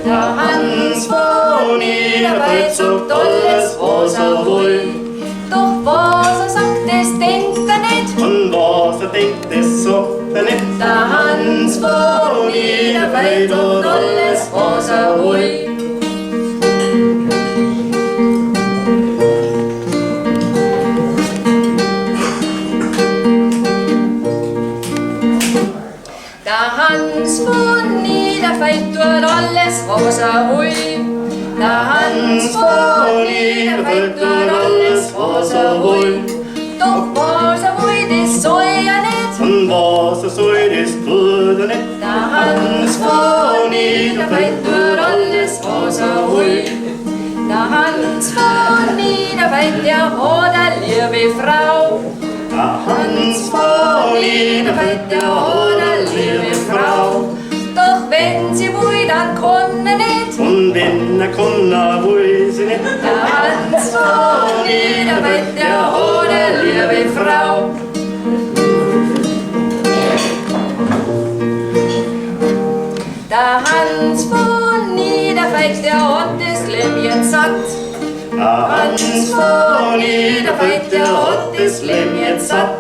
Der Hans von Niederwald sagt alles, was will. Doch was sagt, das denkt nicht. Und was denkt, das sagt nicht. Der Hans von Niederwald tut alles, was will. Der Hans von Niederwald tut alles, was will. Der Hans von Niederwald tut alles, was will. Doch was will, das soll nicht. Und was soll, das tut nicht. Der Hans von Niederwald tut alles, was will. Der Hans von Niederwald, der hat eine liebe Frau. Der Hans von Niederwald, der hat eine liebe Frau. Doch wenn sie will, dann kann er nicht. und wenn kann, will sie nicht. Der Hans von Niederwald, der hat eine liebe Frau. Der Hans von Niederwald, der hat das Leben jetzt satt. Der Hans von Niederwald, der hat das Leben jetzt satt.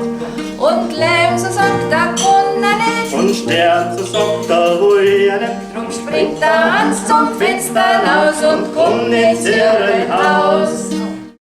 Und Leben, so sagt er, kann er nicht. Und Stern, so sagt will er nicht. Drum springt der Hans zum Fenster raus und kommt ins Irrenhaus.